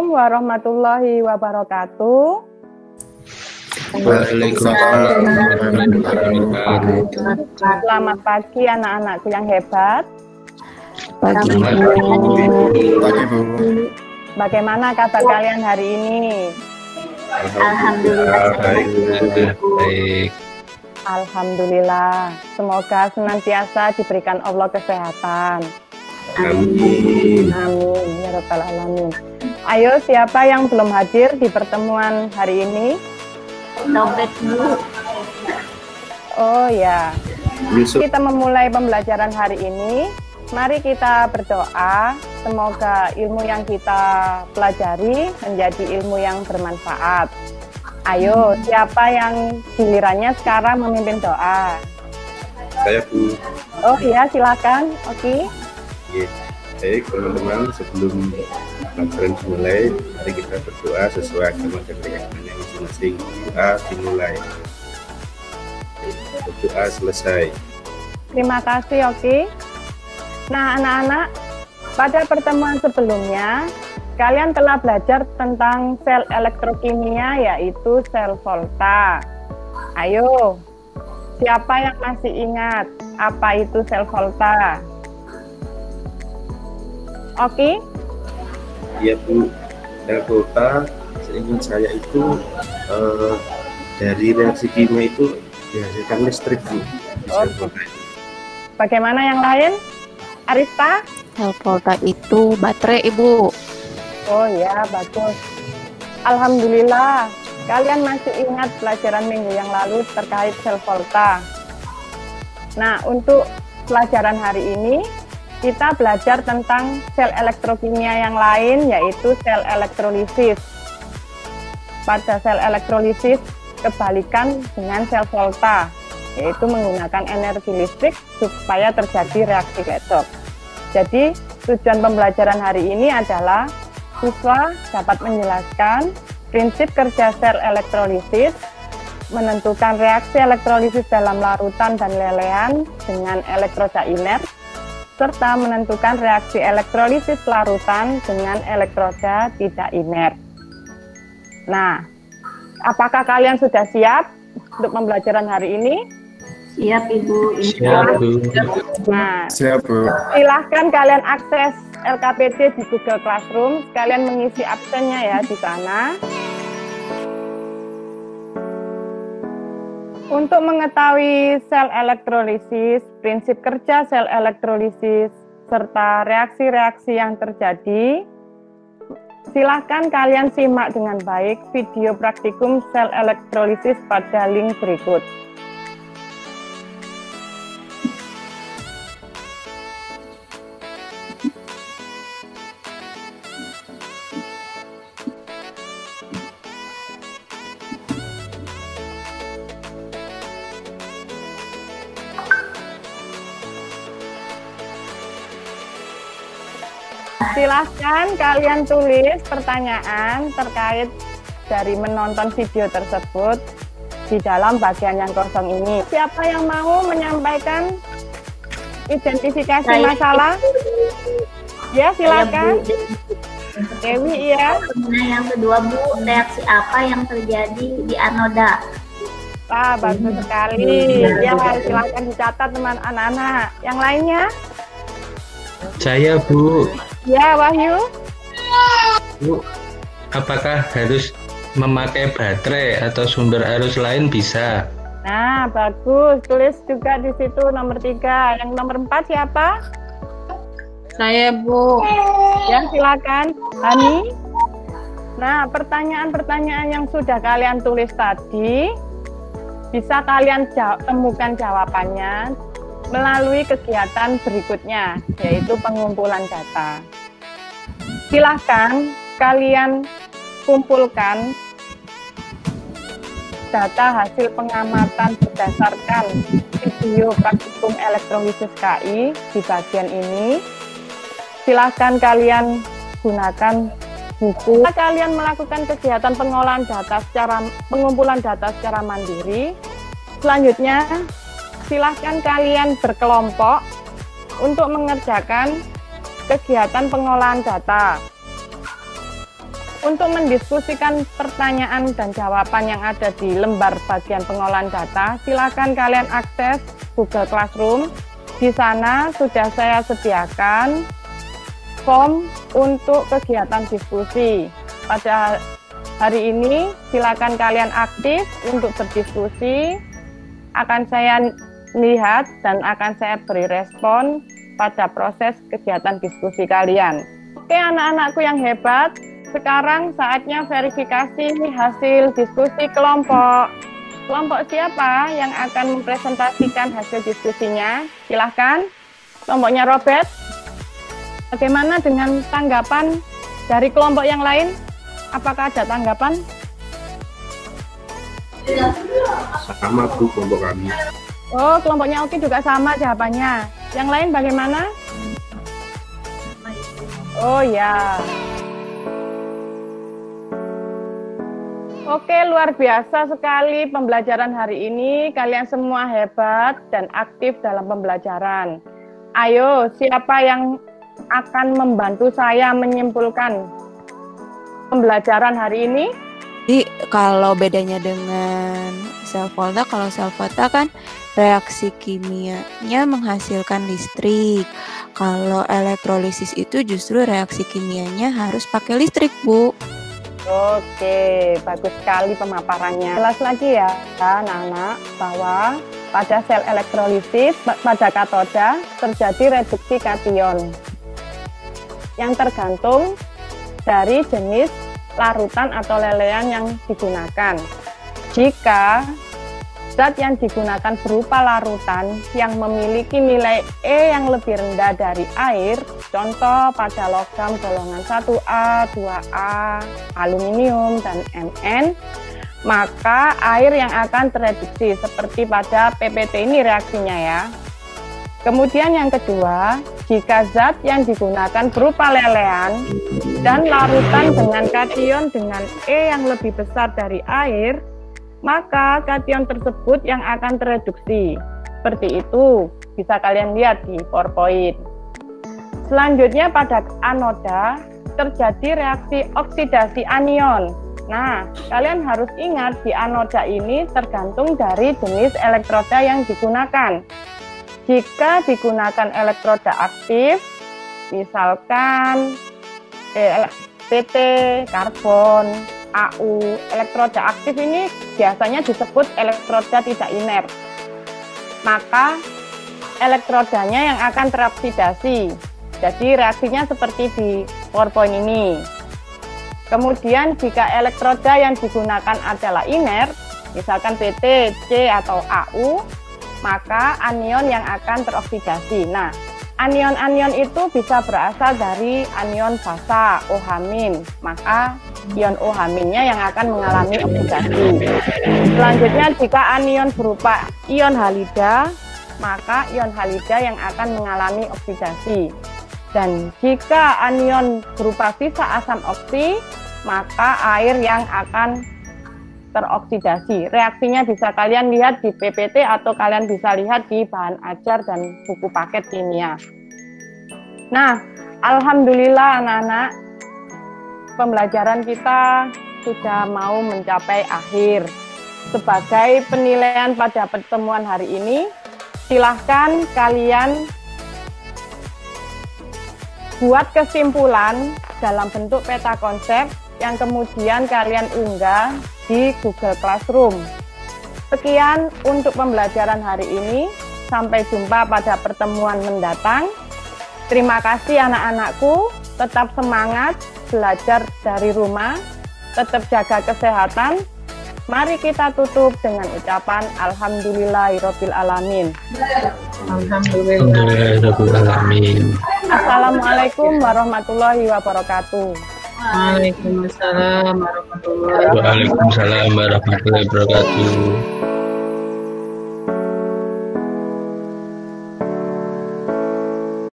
Assalamualaikum warahmatullahi wabarakatuh. Waalaikumsalam warahmatullahi wabarakatuh. Selamat pagi anak-anakku yang hebat. Pagi, Bu. Bagaimana kabar kalian hari ini? Alhamdulillah Baik. Alhamdulillah. Semoga senantiasa diberikan Allah kesehatan. Amin. Amin ya rabbal alamin. Ayo, siapa yang belum hadir di pertemuan hari ini? Dobet Bu. Oh ya. Yusuf. Kita memulai pembelajaran hari ini. Mari kita berdoa. Semoga ilmu yang kita pelajari menjadi ilmu yang bermanfaat. Ayo, siapa yang gilirannya sekarang memimpin doa? Saya Bu. Oh iya, silakan. Oke. Ya. Baik teman-teman, sebelum pelajaran dimulai, mari kita berdoa sesuai agama dan keyakinan masing-masing. Doa dimulai. Berdoa selesai. Terima kasih, oke. Nah, anak-anak, pada pertemuan sebelumnya, kalian telah belajar tentang sel elektrokimia, yaitu sel volta. Ayo, siapa yang masih ingat apa itu sel volta? Oke? Iya Bu, sel volta seingat saya itu dari reaksi kimia itu dihasilkan listrik Bu. Di sel volta itu. Bagaimana yang lain? Arista? Sel volta itu baterai Ibu. Oh ya, bagus. Alhamdulillah, kalian masih ingat pelajaran minggu yang lalu terkait sel volta. Nah, untuk pelajaran hari ini, kita belajar tentang sel elektrokimia yang lain, yaitu sel elektrolisis. Pada sel elektrolisis, kebalikan dengan sel volta, yaitu menggunakan energi listrik supaya terjadi reaksi redoks. Jadi, tujuan pembelajaran hari ini adalah siswa dapat menjelaskan prinsip kerja sel elektrolisis, menentukan reaksi elektrolisis dalam larutan dan lelehan dengan elektroda inert, serta menentukan reaksi elektrolisis larutan dengan elektroda tidak inert. Nah, apakah kalian sudah siap untuk pembelajaran hari ini? Siap Ibu. Siap Bu. Nah, Siap Bu. silahkan kalian akses LKPD di Google Classroom, kalian mengisi absennya ya di sana. Untuk mengetahui sel elektrolisis, prinsip kerja sel elektrolisis, serta reaksi-reaksi yang terjadi, silahkan kalian simak dengan baik video praktikum sel elektrolisis pada link berikut. Silahkan kalian tulis pertanyaan terkait dari menonton video tersebut di dalam bagian yang kosong ini. Siapa yang mau menyampaikan identifikasi masalah? Ya, silakan. Dewi, ya. Nah, yang kedua Bu, reaksi apa yang terjadi di anoda? Wah, bagus sekali. Ya, silakan dicatat teman anak-anak. Yang lainnya? Saya Bu. Ya, Wahyu. Bu, apakah harus memakai baterai atau sumber arus lain bisa? Nah, bagus. Tulis juga di situ nomor 3. Yang nomor 4 siapa? Saya Bu. Ya, silakan. Hani. Nah, pertanyaan-pertanyaan yang sudah kalian tulis tadi, bisa kalian temukan jawabannya melalui kegiatan berikutnya, yaitu pengumpulan data. Silahkan kalian kumpulkan data hasil pengamatan berdasarkan video praktikum elektrolisis KI di bagian ini. Silahkan kalian gunakan buku. Kalian melakukan kegiatan pengumpulan data secara mandiri. Selanjutnya, silahkan kalian berkelompok untuk mengerjakan kegiatan pengolahan data. Untuk mendiskusikan pertanyaan dan jawaban yang ada di lembar bagian pengolahan data, silakan kalian akses Google Classroom. Di sana sudah saya sediakan form untuk kegiatan diskusi. Pada hari ini silakan kalian aktif untuk berdiskusi. Akan saya lihat dan akan saya beri respon pada proses kegiatan diskusi kalian. Oke anak-anakku yang hebat, sekarang saatnya verifikasi hasil diskusi kelompok. Kelompok siapa yang akan mempresentasikan hasil diskusinya? Silahkan. Kelompoknya Robert. Bagaimana dengan tanggapan dari kelompok yang lain? Apakah ada tanggapan? Sama Bu kelompok kami. Oh, kelompoknya Oki juga sama jawabannya. Yang lain bagaimana? Oh ya. Oke, luar biasa sekali pembelajaran hari ini. Kalian semua hebat dan aktif dalam pembelajaran. Ayo, siapa yang akan membantu saya menyimpulkan pembelajaran hari ini? Jadi kalau bedanya dengan sel volta, kalau sel volta kan reaksi kimianya menghasilkan listrik. Kalau elektrolisis itu justru reaksi kimianya harus pakai listrik, Bu. Oke, bagus sekali pemaparannya. Jelas lagi ya, anak-anak, bahwa pada sel elektrolisis, pada katoda, terjadi reduksi kation yang tergantung dari jenis larutan atau lelehan yang digunakan. Jika zat yang digunakan berupa larutan yang memiliki nilai E yang lebih rendah dari air, contoh pada logam golongan 1A, 2A, aluminium, dan Mn, maka air yang akan tereduksi, seperti pada PPT ini reaksinya ya. Kemudian yang kedua, jika zat yang digunakan berupa lelehan dan larutan dengan kation dengan E yang lebih besar dari air, maka kation tersebut yang akan tereduksi. Seperti itu, bisa kalian lihat di PowerPoint. Selanjutnya pada anoda terjadi reaksi oksidasi anion. Nah, kalian harus ingat di anoda ini tergantung dari jenis elektroda yang digunakan. Jika digunakan elektroda aktif, misalkan PT, karbon, AU, elektroda aktif ini biasanya disebut elektroda tidak inert. Maka elektrodanya yang akan teroksidasi. Jadi reaksinya seperti di PowerPoint ini. Kemudian jika elektroda yang digunakan adalah inert, misalkan PT, C, atau AU, maka anion yang akan teroksidasi. Nah, anion-anion itu bisa berasal dari anion basa, OH-, maka ion OH-nya yang akan mengalami oksidasi. Selanjutnya, jika anion berupa ion halida, maka ion halida yang akan mengalami oksidasi. Dan jika anion berupa sisa asam oksi, maka air yang akan teroksidasi. Reaksinya bisa kalian lihat di PPT atau kalian bisa lihat di bahan ajar dan buku paket kimia. Nah, alhamdulillah anak-anak, pembelajaran kita sudah mau mencapai akhir. Sebagai penilaian pada pertemuan hari ini, silahkan kalian buat kesimpulan dalam bentuk peta konsep yang kemudian kalian unggah di Google Classroom. Sekian untuk pembelajaran hari ini. Sampai jumpa pada pertemuan mendatang. Terima kasih anak-anakku. Tetap semangat belajar dari rumah. Tetap jaga kesehatan. Mari kita tutup dengan ucapan Alhamdulillahirabbil alamin. Alhamdulillahirabbil alamin. Assalamualaikum warahmatullahi wabarakatuh. Waalaikumsalam warahmatullahi wabarakatuh. Waalaikumsalam warahmatullahi wabarakatuh.